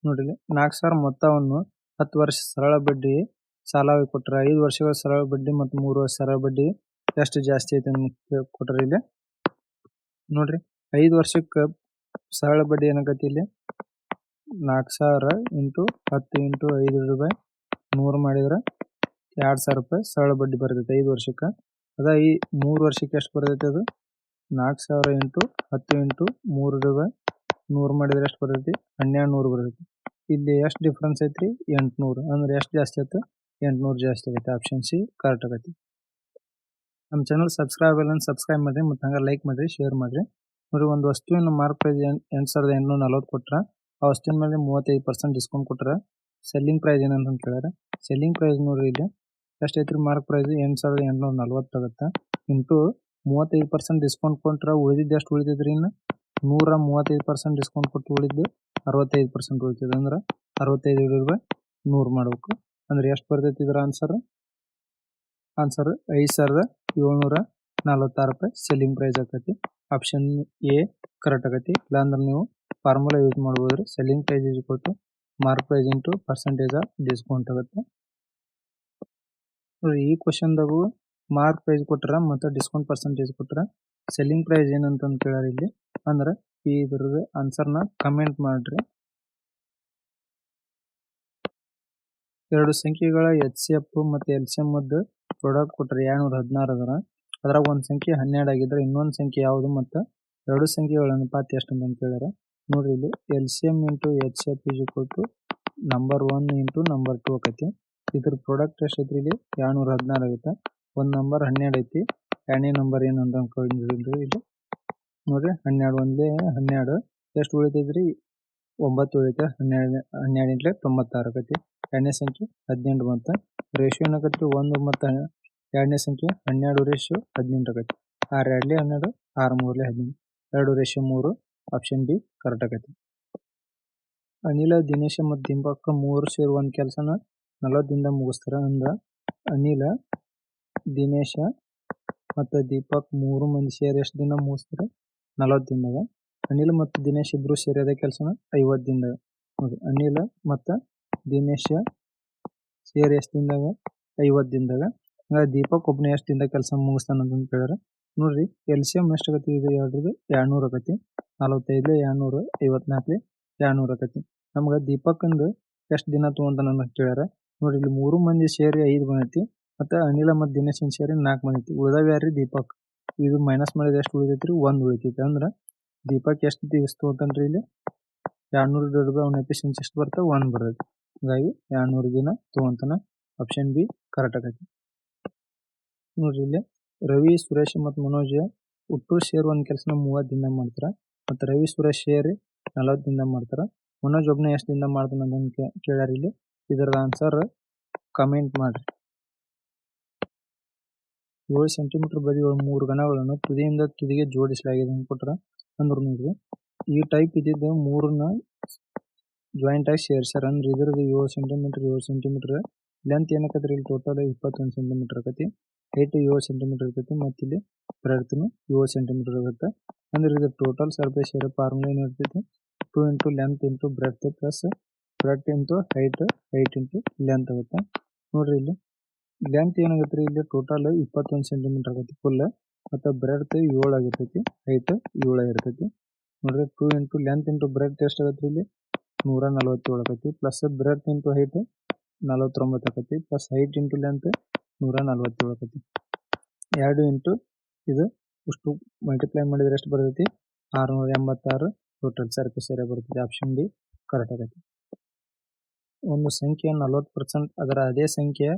ನೋಡ್ರಿ 4,000 ಮೊತ್ತವನ್ನು 10 ವರ್ಷ ಸರಳ ಬಡ್ಡಿ ಸಾಲವಾಗಿ ಕೊಟ್ಟರೆ 5 ವರ್ಷಗಳ ಸರಳ ಬಡ್ಡಿ ಮತ್ತು 3 ವರ್ಷ ಸರಳ ಬಡ್ಡಿ ಎಷ್ಟು ಜಾಸ್ತಿ ಐತೆ ಅಂತ ಕೊಟ್ಟರೆ ಇಲ್ಲಿ ನೋಡ್ರಿ 5 ವರ್ಷಕ್ಕೆ ಸರಳ ಬಡ್ಡಿ ಏನಾಗತ್ತೆ ಇಲ್ಲಿ 4,000 ಇಂಟು 10 ಇಂಟು 5 100 ಮಾಡಿದ್ರೆ 2,000 ರೂಪಾಯಿ ಸರಳ ಬಡ್ಡಿ ಬರ್ತೈತೆ 5 ವರ್ಷಕ್ಕೆ. ಅದ ಈ 3 ವರ್ಷಕ್ಕೆ ಎಷ್ಟು ಬರ್ತೈತೆ ಅದು 4,000 ಇಂಟು 10 ಇಂಟು 3 100 ಮಾಡಿದ್ರೆ ಎಷ್ಟು ಬರ್ತೈತಿ 1,200 ಬರ್ತೈತಿ. ಇಲ್ಲಿ ಎಷ್ಟು ಡಿಫ್ರೆನ್ಸ್ ಐತ್ರಿ 800 ಅಂದ್ರೆ ಎಷ್ಟು ಜಾಸ್ತಿ ಆಯ್ತು 800 ಜಾಸ್ತಿ ಆಗುತ್ತೆ. ಆಪ್ಷನ್ ಸಿ ಕರೆಕ್ಟ್ ಆಗೈತಿ. ನಮ್ಮ ಚಾನಲ್ ಸಬ್ಸ್ಕ್ರೈಬ್ ಮಾಡ್ರಿ ಮತ್ತು ಹಂಗೆ ಲೈಕ್ ಮಾಡ್ರಿ ಶೇರ್ ಮಾಡ್ರಿ. ನೋಡ್ರಿ ಒಂದು ವಸ್ತುವಿನ ಮಾರ್ಕ್ ಪ್ರೈಸ್ 8,840 ಕೊಟ್ರ ಆ ವಸ್ತುವಿನ ಮೇಲೆ 35% ಡಿಸ್ಕೌಂಟ್ ಕೊಟ್ರ ಸೆಲ್ಲಿಂಗ್ ಪ್ರೈಸ್ ಏನಂತ ಕೇಳ್ಯಾರ. ಸೆಲ್ಲಿಂಗ್ ಪ್ರೈಸ್ ನೋಡ್ರಿ ಇಲ್ಲಿ ಎಷ್ಟು ಐತ್ರಿ ಮಾರ್ಕ್ ಪ್ರೈಸ್ 8,840 ಆಗುತ್ತೆ ಇಂಟು 35% ಡಿಸ್ಕೌಂಟ್ ಕೊಟ್ರ ಉಳಿದಿದ್ದು ಎಷ್ಟು ಉಳಿತೈತ್ರಿ ಇನ್ನು 135% ಡಿಸ್ಕೌಂಟ್ ಕೊಟ್ಟು ಉಳಿದ್ದು 65% ಉಳಿತೈತೆ ಅಂದ್ರೆ 65 100 ಮಾಡ್ಬೇಕು ಅಂದ್ರೆ ಎಷ್ಟು ಬರ್ತೈತಿ ಇದರ ಆನ್ಸರ್ 5,746 ರೂಪಾಯಿ ಸೆಲ್ಲಿಂಗ್ ಪ್ರೈಸ್ ಆಕತಿ. ಆಪ್ಷನ್ ಎ ಕರೆಕ್ಟ್ ಆಗೈತಿ. ಇಲ್ಲಾಂದ್ರೆ ನೀವು ಫಾರ್ಮುಲಾ ಯೂಸ್ ಮಾಡ್ಬೋದ್ರಿ. Selling price is equal to mark price into percentage of discount ಆಗುತ್ತೆ. ಈ ಕ್ವಶನ್ದಾಗು ಮಾರ್ಕ್ ಪ್ರೈಸ್ ಕೊಟ್ರ ಮತ್ತು ಡಿಸ್ಕೌಂಟ್ ಪರ್ಸೆಂಟೇಜ್ ಕೊಟ್ರ ಸೆಲ್ಲಿಂಗ್ ಪ್ರೈಸ್ ಏನಂತ ಕೇಳ್ಯಾರ ಇಲ್ಲಿ ಅಂದ್ರೆ ಈ ಇದ್ರದ್ದು ಆನ್ಸರ್ನ ಕಮೆಂಟ್ ಮಾಡ್ರಿ. ಎರಡು ಸಂಖ್ಯೆಗಳ HCF ಮತ್ತು LCM ಮದ್ದು ಪ್ರಾಡಕ್ಟ್ ಕೊಟ್ಟರೆ 216 ಅದರ ಅದ್ರಾಗ ಒಂದು ಸಂಖ್ಯೆ 12 ಆಗಿದ್ರೆ ಇನ್ನೊಂದು ಸಂಖ್ಯೆ ಯಾವುದು ಮತ್ತು ಎರಡು ಸಂಖ್ಯೆಗಳ ಅನುಪಾತ ಎಷ್ಟು ಅಂತ ಕೇಳ್ಯಾರ. ನೋಡ್ರಿ ಇಲ್ಲಿ LCM into HCF is equal to number 1 into number 2 ಆಕತಿ. ಇದ್ರ ಪ್ರಾಡಕ್ಟ್ ಎಷ್ಟು ಐತ್ರಿ ಇಲ್ಲಿ 216 ಆಗುತ್ತೆ. ಒಂದು ನಂಬರ್ 12 ಐತಿ ಎರಡನೇ ನಂಬರ್ ಏನಂತ ಅನ್ಕೊಂಡಿದ್ರಿ ಇಲ್ಲಿ ನೋಡ್ರಿ 12 ಒಂದೇ 12 ಎಷ್ಟು ಉಳಿತೈತ್ರಿ 9 ಉಳಿತೈತೆ 12 96 ಆಕತಿ. ಎರಡನೇ ಸಂಖ್ಯೆ 18 ಬಂತು. ರೇಷಿಯೋ ಏನಾಗತ್ರಿ 1 ಮತ್ತು ಎರಡನೇ ಸಂಖ್ಯೆ 12:18 ಆಗೈತಿ. 6 2 12 6 3 18 2:3 ಆಪ್ಷನ್ ಬಿ ಕರೆಕ್ಟ್ ಆಗೈತಿ. ಅನಿಲ ದಿನೇಶ ಮತ್ತು ದೀಪಕ್ 3 ಸೇರಿ ಒಂದು ಕೆಲಸನ 40 ದಿನದಾಗ ಮುಗಿಸ್ತಾರ ಅಂದ್ರೆ ಅನಿಲ ದಿನೇಶ ಮತ್ತು ದೀಪಕ್ 3 ಮಂದಿ ಸೇರಿ ಎಷ್ಟು ದಿನ ಮುಗಿಸ್ತಾರೆ 40 ದಿನದಾಗ. ಅನಿಲ್ ಮತ್ತು ದಿನೇಶ್ ಇಬ್ರು ಸೇರಿ ಅದೇ ಕೆಲಸನ 50 ದಿನದಾಗ. ನೋಡಿ ಅನಿಲ ಮತ್ತು ದಿನೇಶ ಸೇರಿ ಎಷ್ಟು ದಿನದಾಗ 50 ದಿನದಾಗ. ಹಂಗಾಗಿ ದೀಪಕ್ ಒಬ್ಬನೇ ಎಷ್ಟು ದಿನದಾಗ ಕೆಲಸ ಮುಗಿಸ್ತಾನ ಅಂತ ಕೇಳ್ಯಾರ. ನೋಡ್ರಿ LCM ಎಷ್ಟು ಆಗತಿ ಇದು 200 ಆಗತಿ. 45 200 54 200 ಆಗತಿ. ನಮ್ಗೆ ದೀಪಕ್ಂದು ಎಷ್ಟು ದಿನ ತೊಗೊಂತಾನ ಅಂತ ಕೇಳ್ಯಾರ. ನೋಡ್ರಿ ಇಲ್ಲಿ 3 ಮಂದಿ ಸೇರಿ 5 ಬಂದೈತಿ ಮತ್ತು ಅನಿಲ ಮತ್ತು ದಿನೇಶನ್ ಸೇರಿ 4 ಬಂದೈತಿ. ಉಳಿದವ ಯಾರ್ರಿ ದೀಪಕ್. ಇದು ಮೈನಸ್ ಮಾಡಿದ ಎಷ್ಟು ಉಳಿತೈತ್ರಿ 1 ಉಳಿತೈತಿ. ಅಂದ್ರೆ ದೀಪಕ್ ಎಷ್ಟು ದಿವಸ ತೊಗೊಂತಾನ್ರಿ ಇಲ್ಲಿ 200 ಅವನ ಎಫಿಷಿಯನ್ಸಿ ಎಷ್ಟು ಬರ್ತದೆ 1 ಬರ್ತೈತಿ. ಹಾಗಾಗಿ 200 ದಿನ ತೊಗೊಂತಾನ. ಆಪ್ಷನ್ ಬಿ ಕರೆಕ್ಟ್ ಆಗೈತಿ. ನೋಡ್ರಿ ಇಲ್ಲಿ ರವಿ ಸುರೇಶ್ ಮತ್ತು ಮನೋಜ್ ಒಟ್ಟು ಸೇರಿ ಒಂದು ಕೆಲಸನ 30 ದಿನದಾಗ ಮಾಡ್ತಾರ ಮತ್ತು ರವಿ ಸುರೇಶ್ ಸೇರಿ 40 ದಿನದಾಗ ಮಾಡ್ತಾರ. ಮನೋಜ್ ಒಬ್ಬನೇ ಎಷ್ಟು ದಿನದಾಗ ಮಾಡ್ತಾನ ಅಂತ ಕೇಳ್ಯಾರ. ಇಲ್ಲಿ ಇದರದ ಆನ್ಸರ್ ಕಮೆಂಟ್ ಮಾಡ್ರಿ. 7 ಸೆಂಟಿಮೀಟರ್ ಬದಿಗಳು 3 ಘನಗಳನ್ನು ತುದಿಯಿಂದ ತುದಿಗೆ ಜೋಡಿಸಲಾಗಿದೆ ಅಂತ ಕೊಟ್ರ ಅಂದ್ರೆ ನೋಡ್ರಿ ಈ ಟೈಪ್ ಇದ್ದಿದ್ದು 3ನ ಜಾಯಿಂಟ್ ಆಗಿ ಸೇರ್ಸ್ಯಾರ. ಅಂದ್ರೆ ಇದ್ರದ್ದು 7 ಸೆಂಟಿಮೀಟರ್ ಲೆಂತ್ ಏನಕತ್ರಿ ಇಲ್ಲಿ ಟೋಟಲ್ 21 ಸೆಂಟಿಮೀಟರ್ ಆಕತಿ. ಹೈಟ್ 7 ಸೆಂಟಿಮೀಟರ್ ಇರ್ತೈತಿ ಮತ್ತು ಇಲ್ಲಿ ಬ್ರೆಡ್ತ್ನು 7 ಸೆಂಟಿಮೀಟರ್ ಇರುತ್ತೆ. ಅಂದ್ರೆ ಇದು ಟೋಟಲ್ ಸರ್ಫೇಸ್ ಏರಿಯಾ ಫಾರ್ಮುಲಾ ಏನಿರ್ತೈತಿ 2 into length into breadth plus breadth into height into length ಆಗುತ್ತೆ. ನೋಡ್ರಿ ಇಲ್ಲಿ ಲೆಂತ್ ಏನಾಗತ್ರಿ ಇಲ್ಲಿ ಟೋಟಲ್ 21 ಸೆಂಟಿಮೀಟರ್ ಆಗೈತಿ ಫುಲ್ ಮತ್ತು ಬ್ರೆಡ್ತ್ 7 ಆಗಿರ್ತೈತಿ ಹೈಟ್ 7 ಆಗಿರ್ತೈತಿ. ನೋಡ್ರಿ 2 ಇಂಟು ಲೆಂತ್ ಇಂಟು ಬ್ರೆಡ್ತ್ ಎಷ್ಟು ಆಗತ್ರಿ ಇಲ್ಲಿ 147 ಆಗೈತಿ ಪ್ಲಸ್ ಬ್ರೆಡ್ತ್ ಇಂಟು ಹೈಟ್ 49 ಆಗೈತಿ ಪ್ಲಸ್ ಹೈಟ್ ಇಂಟು ಲೆಂತ್ 147 ಆಗೈತಿ. 2 ಇಂಟು ಇದು ಇಷ್ಟು ಮಲ್ಟಿಪ್ಲೈ ಮಾಡಿದ್ರೆ ಎಷ್ಟು ಬರ್ತೈತಿ 686 ಟೋಟಲ್ ಸರ್ಫೇಸ್ ಏರಿಯಾ ಬರ್ತೈತಿ. ಆಪ್ಷನ್ ಡಿ ಕರೆಕ್ಟ್ ಆಗೈತಿ. ಒಂದು ಸಂಖ್ಯೆ 40% ಅದರ ಅದೇ ಸಂಖ್ಯೆ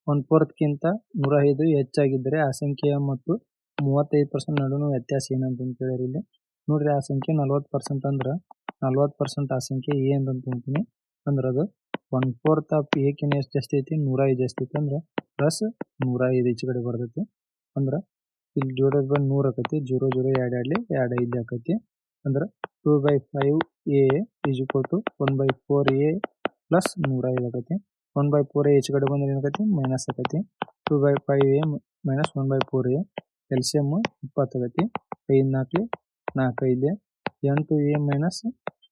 1/4ಕ್ಕಿಂತ 105 ಹೆಚ್ಚಾಗಿದ್ದರೆ ಆ ಸಂಖ್ಯೆಯ ಮತ್ತು 35% ನಡುವಿನ ವ್ಯತ್ಯಾಸ ಏನಂತ ಕೇಳಿರಿ. ಇಲ್ಲಿ ನೋಡ್ರಿ ಆ ಸಂಖ್ಯೆ 40% ಅಂದ್ರೆ 40% ಆ ಸಂಖ್ಯೆ ಎ ಅಂತ ಅಂದ್ಕೊಂತೀನಿ. ಅಂದ್ರೆ ಅದು 1/4 ಆಫ್ ಎಕಿನ ಎಷ್ಟು ಜಾಸ್ತಿ ಐತಿ 105 ಜಾಸ್ತಿ ಐತಿ. ಅಂದ್ರೆ ಪ್ಲಸ್ 105 ಈಚೆ ಕಡೆ ಬರ್ತೈತಿ. ಅಂದ್ರೆ ಇಲ್ಲಿ ಡಿವೈಡೆಡ್ ಬೈ 100 ಆಕೈತಿ 0 0 2 2 5 ಆಕೈತಿ. ಅಂದ್ರೆ 2/5a is equal to 1/4a plus 105 ಆಕೈತಿ. 1/4a ಈಚೆ ಕಡೆ ಬಂದ್ರೆ ಏನಾಕೈತಿ ಮೈನಸ್ ಆಕೈತಿ. 2/5a ಮೈನಸ್ 1/4a LCM 20 ಆಗೈತಿ. 5 4 4 5 8a minus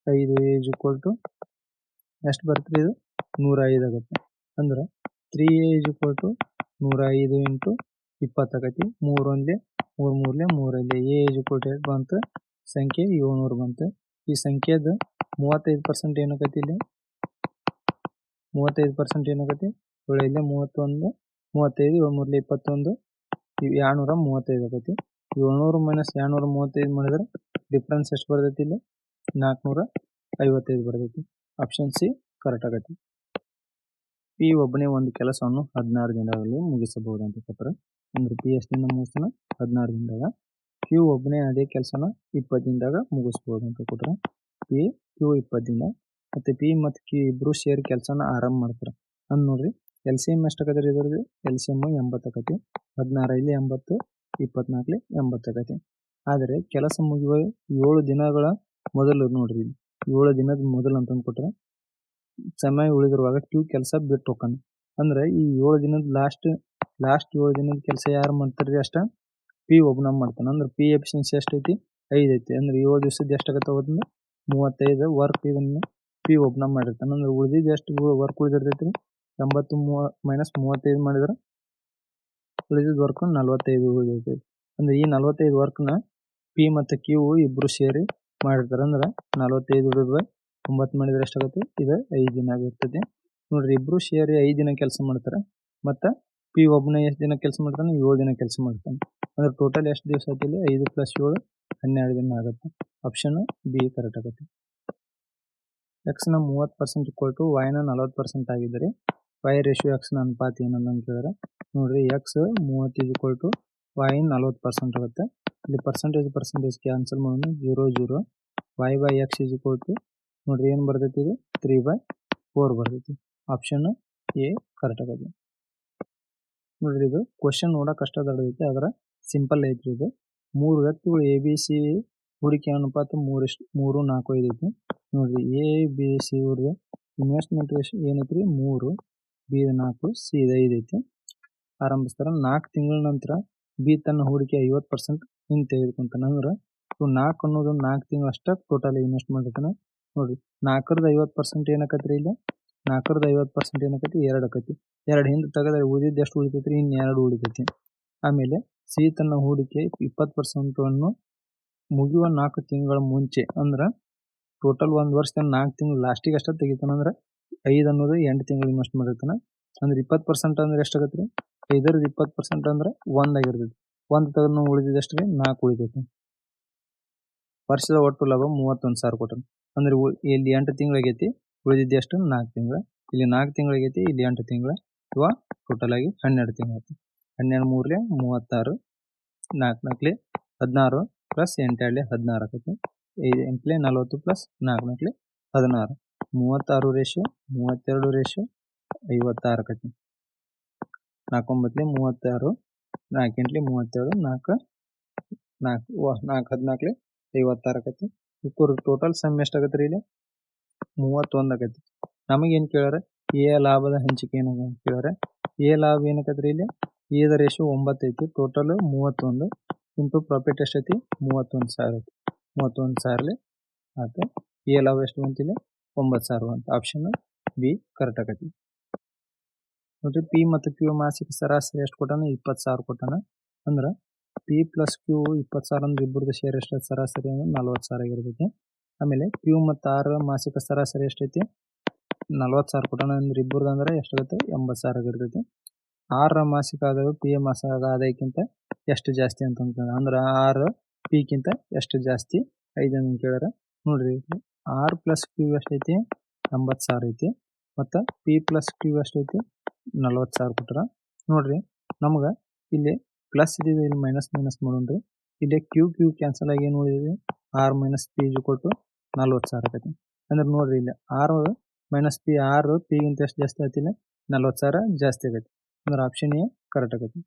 5a is equal to ಎಷ್ಟು ಬರ್ತದೆ ಇದು 105 ಆಗುತ್ತೆ. ಅಂದ್ರೆ 3a = 105 ಇಂಟು 20 ಆಕತಿ. 3 1 3 3 3 a = ಎಷ್ಟು ಬಂತು ಸಂಖ್ಯೆ 700 ಬಂತು. ಈ ಸಂಖ್ಯೆದ 35% ಏನಾಗತಿ ಇಲ್ಲಿ 35% ಏನಾಗತಿ ಇಲ್ಲಿ 31 35 7 21 235 ಆಗತಿ. 700 ಮೈನಸ್ 235 ಮಾಡಿದ್ರೆ ಡಿಫ್ರೆನ್ಸ್ ಎಷ್ಟು ಬರ್ತೈತಿ ಇಲ್ಲಿ 455 ಬರ್ತೈತಿ. ಆಪ್ಷನ್ ಸಿ ಕರೆಕ್ಟ್ ಆಗತಿ. ಪಿ ಒಬ್ಬನೇ ಒಂದು ಕೆಲಸವನ್ನು 16 ದಿನಗಳಲ್ಲಿ ಮುಗಿಸಬಹುದು ಅಂತ ಕೊಟ್ಟರೆ ಅಂದ್ರೆ ಪಿ ಎಷ್ಟು ದಿನ ಮುಗಿಸ್ತಾನ 16 ದಿನದಾಗ. ಕ್ಯೂ ಒಬ್ಬನೇ ಅದೇ ಕೆಲಸನ 20 ದಿನದಾಗ ಮುಗಿಸ್ಬೋದು ಅಂತ ಕೊಟ್ಟರೆ ಕ್ಯೂ 20 ದಿನ ಮತ್ತು ಪಿ ಮತ್ತು ಕ್ಯೂ ಇಬ್ಬರು ಸೇರಿ ಕೆಲಸನ ಆರಂಭ ಮಾಡ್ತಾರೆ. ಅಂದ್ ನೋಡ್ರಿ LCM ಎಷ್ಟು ಆಗತ್ತೆ ಇದ್ರದ್ದು LCM 80 ಆಗತಿ. 16 ಇಲ್ಲಿ 80 24 80 ಆಗತಿ. ಆದರೆ ಕೆಲಸ ಮುಗಿಯುವ 7 ದಿನಗಳ ಮೊದಲು ನೋಡ್ರಿ 7 ದಿನದ ಮೊದಲು ಅಂತಂದು ಕೊಟ್ಟರೆ ಸಮಯ ಉಳಿದಿರುವಾಗ ಕ್ಯೂ ಕೆಲಸ ಬಿಟ್ಟು ಹೋಗ್ತಾನೆ. ಅಂದ್ರೆ ಈ 7 ದಿನದ ಲಾಸ್ಟ್ 7 ದಿನದ ಕೆಲಸ ಯಾರು ಮಾಡ್ತಾರ್ರಿ ಅಷ್ಟ ಪಿ ಒಬ್ಬನ ಮಾಡ್ತಾನೆ. ಅಂದ್ರೆ ಪಿ ಎಫಿಷಿಯನ್ಸಿ ಎಷ್ಟೈತಿ 5 ಐತಿ. ಅಂದ್ರೆ 7 ದಿವಸದ ಎಷ್ಟಾಗತ್ತೆ ಹೋದ್ರೆ 35 ವರ್ಕ್ ಇದನ್ನು ಪಿ ಒಬ್ಬನ ಮಾಡಿರ್ತಾನೆ. ಅಂದ್ರೆ ಉಳಿದಿದ್ದು ಎಷ್ಟು ವರ್ಕ್ ಉಳಿದಿರ್ತೈತಿ 80 ಮೈನಸ್ 35 ಮಾಡಿದ್ರೆ ಉಳಿದಿದ್ದು ವರ್ಕ್ 45 ಉಳಿದಿರ್ತೈತಿ. ಅಂದ್ರೆ ಈ 45 ವರ್ಕ್ನ ಪಿ ಮತ್ತು ಕ್ಯೂ ಇಬ್ರು ಸೇರಿ ಮಾಡಿರ್ತಾರೆ. ಅಂದ್ರೆ 45 9 ಮಾಡಿದ್ರೆ ಎಷ್ಟಾಗುತ್ತೆ ಇದು 5 ದಿನ ಆಗಿರ್ತದೆ. ನೋಡ್ರಿ ಇಬ್ರು ಸೇರಿ 5 ದಿನ ಕೆಲಸ ಮಾಡ್ತಾರೆ. ಮತ್ತು ಪಿ ಒಬ್ಬನೇ ಎಷ್ಟು ದಿನ ಕೆಲಸ ಮಾಡ್ತಾನೆ 7 ದಿನ ಕೆಲಸ ಮಾಡ್ತಾನೆ. ಅಂದ್ರೆ ಟೋಟಲ್ ಎಷ್ಟು ದಿವಸ ಆಯ್ತಿಲ್ಲ 5 + 7 12 ದಿನ ಆಗುತ್ತೆ. ಆಪ್ಷನ್ ಬಿ ಕರೆಕ್ಟ್ ಆಗುತ್ತೆ. ಎಕ್ಸ್ನ 30% = ವೈನ 40% ಆಗಿದ್ದರೆ ವೈ ರೇಷಿಯೋ ಎಕ್ಸ್ನ ಅನುಪಾತ ಏನಂತ ಕೇಳಿದ್ರೆ ನೋಡ್ರಿ ಎಕ್ಸ್ 30 = ವೈ 40% ಆಗುತ್ತೆ. ಇಲ್ಲಿ ಪರ್ಸೆಂಟೇಜ್ ಕ್ಯಾನ್ಸಲ್ ಮಾಡೋಣ 0 0 y/x = ನೋಡ್ರಿ ಏನು ಬರ್ತೈತಿ ಇದು 3/4 ಬರ್ತೈತಿ. ಆಪ್ಷನ್ ಎ ಕರೆಕ್ಟ್ ಆಗೈತಿ. ನೋಡ್ರಿ ಇದು ಕ್ವಶನ್ ನೋಡಕ್ ಕಷ್ಟ ಐತಿ ಆದ್ರೆ ಸಿಂಪಲ್ ಐತ್ರಿ. ಇದು 3 ವ್ಯಕ್ತಿಗಳು ABC ಹೂಡಿಕೆ ಅನುಪಾತ 3:4 ಐತಿ. ನೋಡ್ರಿ ABC ಅವ್ರಿಗೆ ಇನ್ವೆಸ್ಟ್ಮೆಂಟ್ ಏನೈತ್ರಿ 3, B 4, C 5 ಐತಿ. ಆರಂಭಿಸ್ತಾರ 4 ತಿಂಗಳ ನಂತರ ಬಿ ತನ್ನ ಹೂಡಿಕೆ 50% ಹಿಂದೆ ತೆಗೆದುಕೊಂತಾನೆ. ಅಂದ್ರೆ 4 ಅನ್ನೋದು 4 ತಿಂಗಳು ಅಷ್ಟ ಟೋಟಲ್ ಇನ್ವೆಸ್ಟ್ ಮಾಡಿರ್ತಾನೆ. ನೋಡ್ರಿ 4ರದ 50% ಏನಾಕತ್ರಿ ಇಲ್ಲಿ 4ರದ 50% ಏನಾಕತಿ 2 ಆಕತಿ. 2 ಹಿಂದೆ ತೆಗೆದ್ರೆ ಉಳಿದಿದ್ದು ಎಷ್ಟು ಉಳಿತೈತ್ರಿ ಇನ್ನು 2 ಉಳಿತೈತಿ. ಆಮೇಲೆ ಸಿ ತನ್ನ ಹೂಡಿಕೆ 20% ಮುಗಿಯುವ 4 ತಿಂಗಳ ಮುಂಚೆ ಅಂದ್ರೆ ಟೋಟಲ್ 1 ವರ್ಷದ 4 ತಿಂಗಳು ಲಾಸ್ಟಿಗೆ ಅಷ್ಟ ತೆಗಿತಾನೆ. ಅಂದ್ರೆ 5 ಅನ್ನೋದು 8 ತಿಂಗಳು ಇನ್ವೆಸ್ಟ್ ಮಾಡಿರ್ತಾನೆ. ಅಂದ್ರೆ 20% ಅಂದ್ರೆ ಎಷ್ಟಾಗತ್ತೆ ರೀ 5ರದ 20% ಅಂದ್ರೆ 1 ಆಗಿರ್ತೈತಿ. 1 ತೆಗೆದು ಉಳಿದಿದ್ದು ಎಷ್ಟು ರೀ 4 ಉಳಿತೈತಿ. ವರ್ಷದ ಒಟ್ಟು ಲಾಭ 31,000 ಕೊಟ್ಟರು. ಅಂದ್ರೆ ಇಲ್ಲಿ 8 ತಿಂಗಳಾಗೈತಿ ಉಳಿದಿದ್ದು ಎಷ್ಟು 4 ತಿಂಗಳು. ಇಲ್ಲಿ 4 ತಿಂಗಳಾಗೈತಿ ಇಲ್ಲಿ 8 ತಿಂಗಳು ಅಥವಾ ಟೋಟಲ್ ಆಗಿ 12 ತಿಂಗಳು ಆಯ್ತು. 12 3 36 4 4 16 ಪ್ಲಸ್ 8 2 16 ಆಕೈತಿ. 5 8 40 ಪ್ಲಸ್ 4 4 16 36 ರೇಷಿಯೋ 32 ರೇಷಿಯೋ 56 ಆಕೈತಿ. 4 9 36 4 8 37 4 14 56 ಆಕೈತಿ. ಟೋಟಲ್ ಸಮ್ ಎಷ್ಟಾಗತ್ತೆ ರೀ ಇಲ್ಲಿ 31 ಆಕೈತಿ. ನಮಗೇನು ಕೇಳ್ಯಾರ ಎ ಲಾಭದ ಹಂಚಿಕೆ ಏನಾಗ ಕೇಳ್ಯಾರ. ಎ ಲಾಭ ಏನಾಕತ್ರಿ ಇಲ್ಲಿ ಎದ ರೇಷಿಯೋ 9 ಐತಿ. ಟೋಟಲ್ 31 ಇಂಟು ಪ್ರಾಫಿಟ್ ಎಷ್ಟೈತಿ 31,000 ಐತಿ. 31,000 ಆಯ್ತು. ಎ ಲಾಭ ಎಷ್ಟು ಬಂತಿಲ್ಲ 9,000 ಅಂತ. ಆಪ್ಷನ್ ಬಿ ಕರೆಕ್ಟ್ ಆಗೈತಿ. ನೋಡ್ರಿ ಪಿ ಮತ್ತು ಕ್ಯೂ ಮಾಸಿಕ ಸರಾಸರಿ ಎಷ್ಟು ಕೊಟ್ಟಾನ 20,000 ಕೊಟ್ಟಾನ. ಅಂದ್ರೆ ಪಿ ಪ್ಲಸ್ ಕ್ಯೂ 20,000 ಅಂದ್ರೆ ಇಬ್ಬರದು ಶೇರ್ ಎಷ್ಟು ಸರಾಸರಿ ಅಂದ್ರೆ 40,000 ಆಗಿರ್ತೈತಿ. ಆಮೇಲೆ ಕ್ಯೂ ಮತ್ತು ಆರ್ ಮಾಸಿಕ ಸರಾಸರಿ ಎಷ್ಟೈತಿ 40,000 ಕೊಟ್ಟಾನ. ಅಂದ್ರೆ ಇಬ್ಬರದು ಅಂದ್ರೆ ಎಷ್ಟಾಗುತ್ತೆ 80,000 ಆಗಿರ್ತೈತಿ. ಆರ್ ಮಾಸಿಕ ಆದಾಯ ಪಿ ಮಾಸಿಕ ಆದಾಯಕ್ಕಿಂತ ಎಷ್ಟು ಜಾಸ್ತಿ ಅಂತ ಅಂದ್ರೆ ಆರ್ ಪಿಗಿಂತ ಎಷ್ಟು ಜಾಸ್ತಿ 5 ಅಂತ ಕೇಳ್ಯಾರ. ನೋಡ್ರಿ ಆರ್ ಪ್ಲಸ್ ಕ್ಯೂ ಎಷ್ಟೈತಿ 80,000 ಐತಿ. ಮತ್ತು ಪಿ ಪ್ಲಸ್ ಕ್ಯೂ ಎಷ್ಟೈತಿ 40,000 ಕೊಟ್ಟಾರ. ನೋಡ್ರಿ ನಮ್ಗೆ ಇಲ್ಲಿ ಪ್ಲಸ್ ಇದಿದೆ ಇಲ್ಲಿ ಮೈನಸ್ ಮಾಡೋಣ್ರಿ. ಇಲ್ಲಿ ಕ್ಯೂ ಕ್ಯಾನ್ಸಲ್ ಆಗಿ ಏನು ಉಳಿದಿದೆ ಆರ್ ಮೈನಸ್ ಪಿ = 40,000 ಆಕೈತಿ. ಅಂದ್ರೆ ನೋಡ್ರಿ ಇಲ್ಲಿ ಆರ್ ಮೈನಸ್ ಪಿ ಆರ್ ಪಿಗಿಂತ ಎಷ್ಟು ಜಾಸ್ತಿ ಆಯ್ತಿಲ್ಲ 40,000 ಜಾಸ್ತಿ ಆಗೈತಿ. ಅಂದ್ರೆ ಆಪ್ಷನ್ ಎ ಕರೆಕ್ಟ್ ಆಗೈತಿ.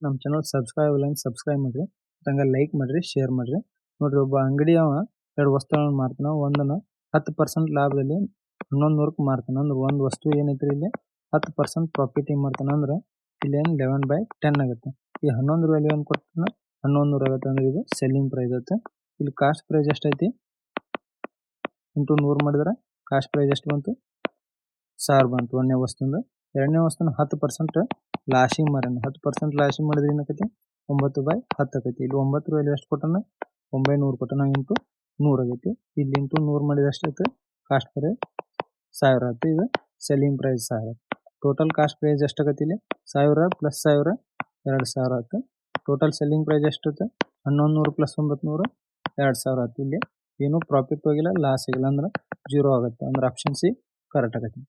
ನಮ್ಮ ಚಾನಲ್ ಸಬ್ಸ್ಕ್ರೈಬ್ ಮಾಡಿರಿ, ಹಂಗೆ ಲೈಕ್ ಮಾಡಿರಿ, ಶೇರ್ ಮಾಡಿರಿ. ನೋಡ್ರಿ ಒಬ್ಬ ಅಂಗಡಿಯವ 2 ವಸ್ತುಗಳನ್ನು ಮಾರ್ತಾನ. ಒಂದನ್ನು 10% ಲಾಭದಲ್ಲಿ 1100ಕ್ಕೆ ಮಾರ್ತಾನೆ. ಅಂದ್ರೆ ಒಂದು ವಸ್ತು ಏನೈತ್ರಿ ಇಲ್ಲಿ 10% ಪ್ರಾಫಿಟ್ ಏನು ಮಾಡ್ತಾನೆ ಅಂದ್ರೆ ಇಲ್ಲಿ ಏನು 11/10 ಆಗುತ್ತೆ. ಈ 11 ವ್ಯಾಲ್ಯೂ ಏನು ಕೊಡ್ತಾನೆ 1100 ಆಗುತ್ತೆ. ಅಂದ್ರೆ ಇದು ಸೆಲ್ಲಿಂಗ್ ಪ್ರೈಸ್ ಆಗುತ್ತೆ. ಇಲ್ಲಿ ಕಾಸ್ಟ್ ಪ್ರೈಸ್ ಎಷ್ಟೈತಿ ಇಂಟು 100 ಮಾಡಿದ್ರೆ ಕಾಸ್ಟ್ ಪ್ರೈಸ್ ಎಷ್ಟು ಬಂತು 1000 ಬಂತು ಒಂದನೇ ವಸ್ತುಂದ. ಎರಡನೇ ವಸ್ತುನ 10% ಲಾಸಿಂಗ್ ಮಾರ್ಯಾನ. 10% ಲಾಸಿಂಗ್ ಮಾಡಿದ್ರೆ ಏನಾಕತಿ 9/10 ಆಕತಿ. ಇಲ್ಲಿ 9 ವ್ಯಾಲ್ಯೂ ಎಷ್ಟು ಕೊಟ್ಟನ 900 ಕೊಟ್ಟನ ಇಂಟು 100 ಆಗೈತಿ. ಇಲ್ಲಿ ಇಂಟು 100 ಮಾಡಿದ್ರೆ ಎಷ್ಟಾಯ್ತು ಕಾಸ್ಟ್ ಪ್ರೈಸ್ 1000 ಆಯ್ತು. ಇದು selling price 1000. Total cost price ಎಷ್ಟಾಗತ್ತೆ ಇಲ್ಲಿ 1000 ಪ್ಲಸ್ 1000 2000 ಆಯ್ತು. ಟೋಟಲ್ ಸೆಲ್ಲಿಂಗ್ ಪ್ರೈಸ್ ಎಷ್ಟಾಯ್ತು 1100 ಪ್ಲಸ್ 900 2000 ಆಯ್ತು. ಇಲ್ಲಿ ಏನು ಪ್ರಾಫಿಟ್ ಹೋಗಿಲ್ಲ, ಲಾಸ್ ಆಗಿಲ್ಲ, ಅಂದ್ರೆ 0 ಆಗುತ್ತೆ. ಅಂದ್ರೆ ಆಪ್ಷನ್ ಸಿ ಕರೆಕ್ಟ್ ಆಗತ್ತೆ.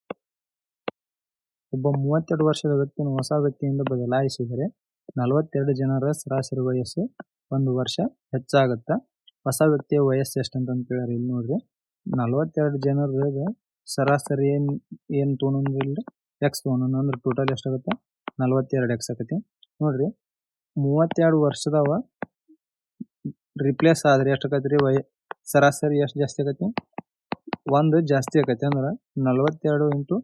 ಒಬ್ಬ 32 ವರ್ಷದ ವ್ಯಕ್ತಿಯನ್ನು ಹೊಸ ವ್ಯಕ್ತಿಯಿಂದ ಬದಲಾಯಿಸಿದರೆ 42 ಜನರ ಸರಾಸರಿ ವಯಸ್ಸು 1 ವರ್ಷ ಹೆಚ್ಚಾಗುತ್ತಾ? ಹೊಸ ವ್ಯಕ್ತಿಯ ವಯಸ್ಸು ಎಷ್ಟಂತ ಕೇಳ್ಯಾರ. ಇಲ್ಲಿ ನೋಡ್ರಿ 42 ಜನರ ಸರಾಸರಿ ಏನು ತೊಗೊಂಡ್ರಿ ಎಕ್ಸ್ ತೊಗೊಂಡ ಅಂದ್ರೆ ಟೋಟಲ್ ಎಷ್ಟಾಗುತ್ತೆ 42 ಎಕ್ಸ್ ಆಕತಿ. ನೋಡ್ರಿ 32 ವರ್ಷದವ ರಿಪ್ಲೇಸ್ ಆದ್ರೆ ಎಷ್ಟಾಗತ್ರಿ ಸರಾಸರಿ ಎಷ್ಟು ಜಾಸ್ತಿ ಆಗತಿ 1 ಜಾಸ್ತಿ ಆಗತಿ. ಅಂದ್ರೆ 42 ಇಂಟು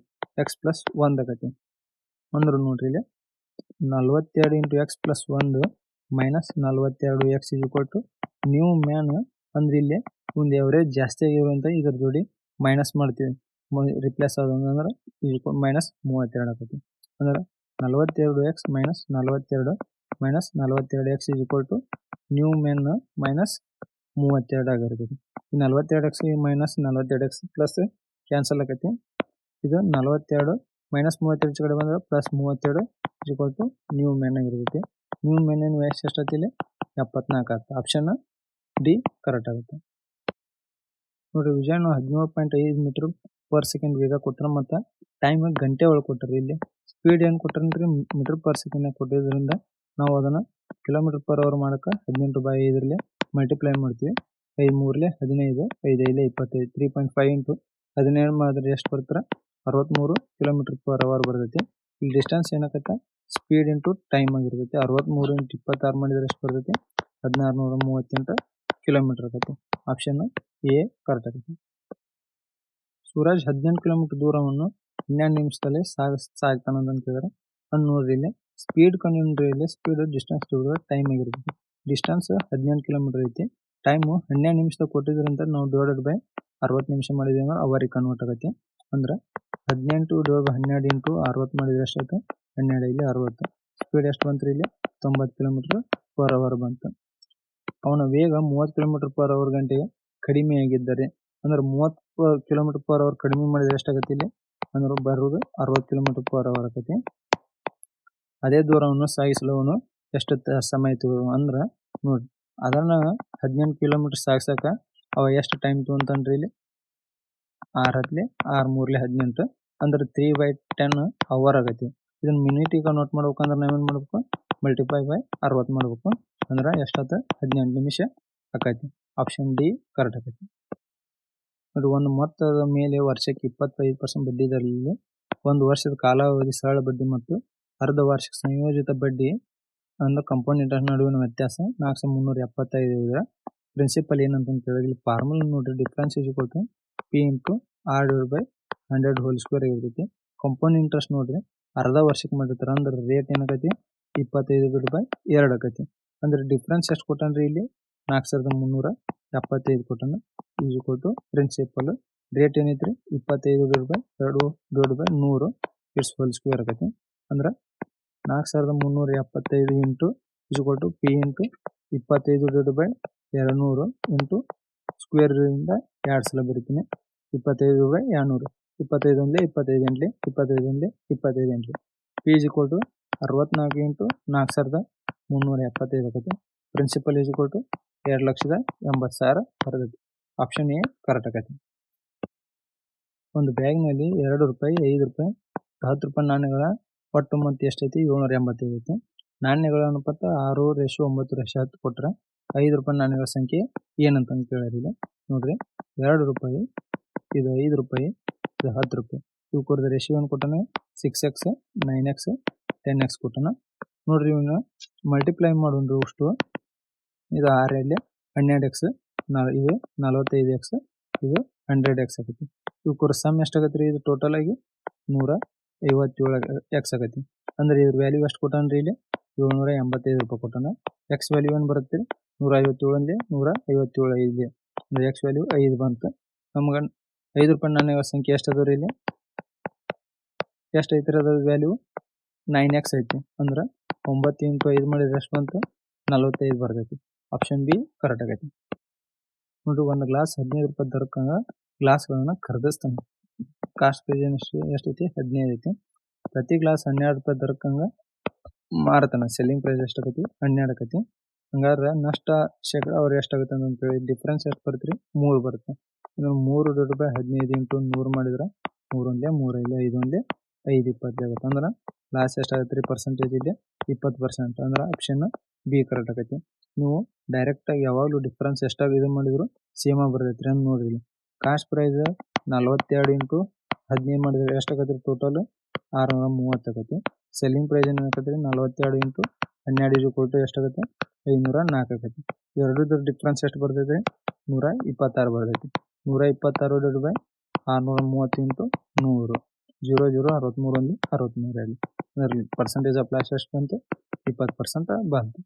ಎಕ್ಸ್ ಪ್ಲಸ್ 1 ಆಗತಿ. ಅಂದ್ರೆ ನೋಡ್ರಿ ಇಲ್ಲಿ 42 into x plus 1 minus 42 X is equal to new man. ಅಂದ್ರೆ ಇಲ್ಲಿ ಒಂದು ಎವರೇಜ್ ಜಾಸ್ತಿ ಆಗಿರುವಂತ ಇದ್ರ ಜೋಡಿ ಮೈನಸ್ ಮಾಡ್ತೀವಿ. ರಿಪ್ಲೇಸ್ ಆದಂದ್ರೆ ಮೈನಸ್ 32 ಆಗತಿ. ಅಂದ್ರೆ 42 X minus 42 minus 42 X is equal to new man minus 32 ಆಗಿರ್ತೈತಿ. ಈ 42 X minus 42 X plus cancel ಆಗತಿ. ಇದು 42 ಮೈನಸ್ 32 ಕಡೆ ಬಂದ್ರೆ plus 32 equal to new man ಆಗಿರ್ತೈತಿ. ನ್ಯೂ ಮ್ಯಾನ್ ವಯಸ್ಸು ಎಷ್ಟೈತಿ ಇಲ್ಲಿ 74 ಆಗುತ್ತೆ. ಆಪ್ಷನ್ ಡಿ ಕರೆಕ್ಟ್ ಆಗುತ್ತೆ. ನೋಡ್ರಿ ವಿಜಯ್ 17.5 ಮೀಟರ್ ಪರ್ ಸೆಕೆಂಡ್ ವೇಗ ಕೊಟ್ಟರೆ ಮತ್ತು ಟೈಮ್ ಗಂಟೆ ಒಳಗೆ ಕೊಟ್ಟರೆ. ಇಲ್ಲಿ ಸ್ಪೀಡ್ ಏನು ಕೊಟ್ಟರೆ ಮೀಟರ್ ಪರ್ ಸೆಕೆಂಡ್ ಕೊಟ್ಟಿದ್ರಿಂದ ನಾವು ಅದನ್ನು ಕಿಲೋಮೀಟರ್ ಪರ್ ಅವರ್ ಮಾಡೋಕೆ 18/5 ಮಲ್ಟಿಪ್ಲೈ ಮಾಡ್ತೀವಿ. 5 3 15 5 5 25 3.5 ಇಂಟು 17 ಮಾಡಿದ್ರೆ ಎಷ್ಟು ಬರ್ತಾರೆ 63 ಕಿಲೋಮೀಟರ್ ಪರ್ ಅವರ್ ಬರ್ತೈತಿ. ಇಲ್ಲಿ ಡಿಸ್ಟೆನ್ಸ್ ಏನಾಗತ್ತೆ ಸ್ಪೀಡ್ ಇಂಟು ಟೈಮ್ ಆಗಿರ್ತೈತಿ. 63 ಇಂಟು 26 ಮಾಡಿದ್ರೆ ಎಷ್ಟು ಬರ್ತೈತಿ 1638 ಕಿಲೋಮೀಟರ್ ಆಗತ್ತೆ. ಆಪ್ಷನ್ ಎ ಕರೆಕ್ಟ್ ಆಗುತ್ತೆ. ಸೂರಜ್ 18 ಕಿಲೋಮೀಟರ್ ದೂರವನ್ನು 12 ನಿಮಿಷದಲ್ಲಿ ಸಾಗ್ತಾನೆ ಅಂತ ಕೇಳಿದ್ರೆ ಅನ್ನು ನೋಡ್ರಿ ಇಲ್ಲಿ ಸ್ಪೀಡ್ ಕಂಡು ಇಲ್ಲಿ ಸ್ಪೀಡ್ ಡಿಸ್ಟೆನ್ಸ್ ಟೈಮ್ ಆಗಿರ್ತೈತಿ. ಡಿಸ್ಟೆನ್ಸ್ 18 ಕಿಲೋಮೀಟರ್ ಐತಿ. ಟೈಮು 12 ನಿಮಿಷದಾಗ ಕೊಟ್ಟಿದ್ರಿಂದ ನಾವು ಡಿವೈಡೆಡ್ ಬೈ 60 ನಿಮಿಷ ಮಾಡಿದ್ವಿ ಅಂದ್ರೆ ಅವರಿಗೆ ಕನ್ವರ್ಟ್ ಆಗತ್ತೆ. ಅಂದ್ರೆ 18 ಡಿವೈಡ್ ಬೈ 12 ಇಂಟು 60 ಮಾಡಿದ್ರೆ ಎಷ್ಟಾಯ್ತು 12 ಇಲ್ಲಿ 60. ಸ್ಪೀಡ್ ಎಷ್ಟು ಬಂತು ಇಲ್ಲಿ 90 ಕಿಲೋಮೀಟರ್ ಪರ್ ಅವರ್ ಬಂತು. ಅವನ ವೇಗ 30 ಕಿಲೋಮೀಟರ್ ಪರ್ ಅವರ್ ಗಂಟೆಗೆ ಕಡಿಮೆ ಆಗಿದ್ದರೆ ಅಂದ್ರೆ 30 ಕಿಲೋಮೀಟರ್ ಪರ್ ಅವರ್ ಕಡಿಮೆ ಮಾಡಿದ್ರೆ ಎಷ್ಟಾಗತ್ತೆ ಇಲ್ಲಿ ಅಂದ್ರೆ ಬರೋದು 60 ಕಿಲೋಮೀಟರ್ ಪರ್ ಅವರ್ ಆಗತ್ತೆ. ಅದೇ ದೂರವನ್ನು ಸಾಗಿಸಲು ಅವನು ಎಷ್ಟು ಸಮಯ ತಗೋ ಅಂದ್ರೆ ನೋಡಿ ಅದನ್ನ 18 ಕಿಲೋಮೀಟರ್ ಸಾಗಿಸಕ ಅವ ಎಷ್ಟು ಟೈಮ್ ತೊಗೊಂತಾನ್ರಿ ಇಲ್ಲಿ 6 × 6 × 3 18 ಅಂದ್ರೆ 3/10 ಅವರ್ ಆಗತ್ತೆ. ಇದನ್ನ ಮಿನಿಟಿಗೆ ನೋಟ್ ಮಾಡ್ಬೇಕಂದ್ರೆ ನಾವೇನು ಮಾಡ್ಬೇಕು ಮಲ್ಟಿಪ್ಲೈ ಬೈ 60 ಮಾಡ್ಬೇಕು. ಅಂದ್ರೆ ಎಷ್ಟಾಯ್ತು 18 ನಿಮಿಷ ಆಕೈತಿ. ಆಪ್ಷನ್ ಡಿ ಕರೆಕ್ಟ್ ಆಗೈತಿ. ನೋಡಿ ಒಂದು ಮೊತ್ತದ ಮೇಲೆ ವರ್ಷಕ್ಕೆ 25% ಬಡ್ಡಿ ದರದಲ್ಲಿ 1 ವರ್ಷದ ಕಾಲಾವಧಿ ಸರಳ ಬಡ್ಡಿ ಮತ್ತು ಅರ್ಧ ವಾರ್ಷಿಕ ಸಂಯೋಜಿತ ಬಡ್ಡಿ ಅಂದ್ರೆ ಕಂಪೌಂಡ್ ಇಂಟ್ರೆಸ್ಟ್ ನಡುವಿನ ವ್ಯತ್ಯಾಸ 4375 ಇದರ ಪ್ರಿನ್ಸಿಪಲ್ ಏನಂತ ಕೇಳಿದ್ರೆ ಫಾರ್ಮುಲಾ ನೋಡ್ರಿ difference is equal to P into r divide by 100 whole square ಇರ್ತೈತಿ. ಕಂಪೌಂಡ್ ಇಂಟ್ರೆಸ್ಟ್ ನೋಡ್ರಿ ಅರ್ಧ ವರ್ಷಕ್ಕೆ ಮಾಡಿರ್ತಾರೆ ಅಂದ್ರೆ ರೇಟ್ ಏನಾಗೈತಿ 25/2 ಆಕೈತಿ. ಅಂದ್ರೆ ಡಿಫ್ರೆನ್ಸ್ ಎಷ್ಟು ಕೊಟ್ಟನ್ರಿ ಇಲ್ಲಿ 4375 ಕೊಟ್ಟನ is equal to principal rate ಏನೈತ್ರಿ 25/2 ಇಟ್ಸ್ ಹೋಲ್ ಸ್ಕ್ವೇರ್ ಆಗೈತಿ. ಅಂದ್ರೆ 4375 into is equal to P into 25/200 into square ಇಂದ 2 ಸಲ ಬರೀತೀನಿ 25/200 25 ಒಂದ್ಲೆ 25 ಎಂಟ್ಲಿ 25 ಒಂದ್ಲೆ 25 ಎಂಟ್ಲಿ P is equal to 64 into 4375 ಆಗೈತಿ. ಪ್ರಿನ್ಸಿಪಲ್ ಈಸ್ ಈಕ್ವಲ್ ಟು 2,80,000 ಬರ್ತೈತಿ. ಆಪ್ಷನ್ ಎ ಕರೆಕ್ಟ್ ಆಗೈತಿ. ಒಂದು ಬ್ಯಾಗ್ನಲ್ಲಿ 2 ರೂಪಾಯಿ 5 ರೂಪಾಯಿ 10 ರೂಪಾಯಿ ನಾಣ್ಯಗಳ ಒಟ್ಟು ಮೊತ್ತ ಎಷ್ಟೈತಿ 785 ಐತಿ. ನಾಣ್ಯಗಳ ಅನುಪಾತ 6:9:10 ಕೊಟ್ರೆ 5 ರೂಪಾಯಿ ನಾಣ್ಯಗಳ ಸಂಖ್ಯೆ ಏನಂತ ಕೇಳಿರಿ. ನೋಡ್ರಿ 2 ರೂಪಾಯಿ ಇದು 5 ರೂಪಾಯಿ ಇದು 10 ರೂಪಾಯಿ ಇವಕ್ಕೂರ್ದ ರೇಷಿಯೋ ಏನು ಕೊಟ್ಟಾನ 6x 9x 10x ಕೊಟ್ಟಾನ. ನೋಡ್ರಿ ಇವನ್ನ ಮಲ್ಟಿಪ್ಲೈ ಮಾಡೋಣ್ರಿ ಅಷ್ಟು ಇದು 6 12x ಇದು 45x ಇದು 100x ಆಗೈತಿ. ಇವಕ್ಕೂರ ಸಮ್ ಎಷ್ಟಾಗತ್ತೆ ರೀ ಇದು ಟೋಟಲ್ ಆಗಿ 157x ಆಗೈತಿ. ಅಂದ್ರೆ ಇದ್ರ ವ್ಯಾಲ್ಯೂ ಎಷ್ಟು ಕೊಟ್ಟಾನ್ರಿ ಇಲ್ಲಿ 785 ರೂಪಾಯಿ ಕೊಟ್ಟಾನ. ಎಕ್ಸ್ ವ್ಯಾಲ್ಯೂ ಏನು ಬರುತ್ತೆ 157 157 5 ಅಂದ್ರೆ ಎಕ್ಸ್ ವ್ಯಾಲ್ಯೂ 5 ಬಂತು. ನಮ್ಗೆ ರೂಪಾಯಿ ನಾಣ್ಯಗಳ ಸಂಖ್ಯೆ ಎಷ್ಟು ಅದಾವ ರೀ ಇಲ್ಲಿ ಎಷ್ಟು ಐತ್ರಿ ಅದ್ರ ವ್ಯಾಲ್ಯೂ 9x ಐತಿ ಅಂದ್ರೆ 9 × 5 ಮಾಡಿದ್ರೆ ಎಷ್ಟು ಬಂತು 45 ಬರ್ತೈತಿ ಆಪ್ಷನ್ ಬಿ ಕರೆಕ್ಟ್ ಆಗೈತಿ ನೋಡ್ರಿ ಒಂದು ಗ್ಲಾಸ್ 15 ರೂಪಾಯಿ ದರಕ್ಕಂಗ ಗ್ಲಾಸ್ಗಳನ್ನ ಖರೀದಿಸ್ತಾನೆ ಕಾಸ್ಟ್ ಪ್ರೈಸ್ ಎಷ್ಟೈತಿ 15 ಐತಿ ಪ್ರತಿ ಗ್ಲಾಸ್ 12 ರೂಪಾಯಿ ದರಕ್ಕಂಗ ಮಾರತಾನ ಸೆಲ್ಲಿಂಗ್ ಪ್ರೈಸ್ ಎಷ್ಟಾಗೈತಿ 12 ಆಕೈತಿ ಹಂಗಾದ್ರೆ ನಷ್ಟ ಶೇಕಡ ಅವ್ರು ಎಷ್ಟಾಗುತ್ತೆ ಅಂತೇಳಿ ಡಿಫ್ರೆನ್ಸ್ ಎಷ್ಟು ಬರುತ್ತೆ ರೀ 3 ಬರುತ್ತೆ ಅಂದ್ರೆ 3 ರೂಪಾಯಿ 15 × 100 ಮಾಡಿದ್ರೆ 3 ಒಂದೇ 3 ಇಲ್ಲ 5 ಒಂದೇ 5 20 ಆಗುತ್ತೆ ಅಂದ್ರೆ ಲಾಸ್ ಎಷ್ಟಾಗತ್ತೆ ರೀ ಪರ್ಸೆಂಟೇಜ್ ಇಲ್ಲಿ 20% ಅಂದ್ರೆ ಆಪ್ಷನ್ ಬಿ ಕರೆಕ್ಟ್ ಆಗೈತಿ ನೀವು ಡೈರೆಕ್ಟ್ ಆಗಿ ಯಾವಾಗಲೂ ಡಿಫ್ರೆನ್ಸ್ ಎಷ್ಟಾಗಿ ಇದು ಮಾಡಿದ್ರು ಸೇಮ್ ಆಗಿ ಬರ್ತೈತ್ರಿ ಅಂತ ನೋಡ್ರಿ ಇಲ್ಲಿ ಕಾಸ್ಟ್ ಪ್ರೈಸ್ 42 × 15 ಮಾಡಿದ್ರೆ ಎಷ್ಟಾಗತ್ತೆ ಟೋಟಲ್ 630 ಆಗೈತಿ ಸೆಲ್ಲಿಂಗ್ ಪ್ರೈಸ್ ಏನಾಗತ್ತೆ ರೀ 42 × 12 ಎಷ್ಟಾಗುತ್ತೆ 504 ಆಗೈತಿ ಎರಡರ ಡಿಫ್ರೆನ್ಸ್ ಎಷ್ಟು ಬರ್ತೈತಿ 126 ಬರ್ತೈತಿ 126 / 630 × 100 0 0 63 63 ಅಲ್ಲಿ ಪರ್ಸೆಂಟೇಜ್ ಆಫ್ ಲಾಸ್ ಎಷ್ಟು ಬಂತು 20% ಬಂತು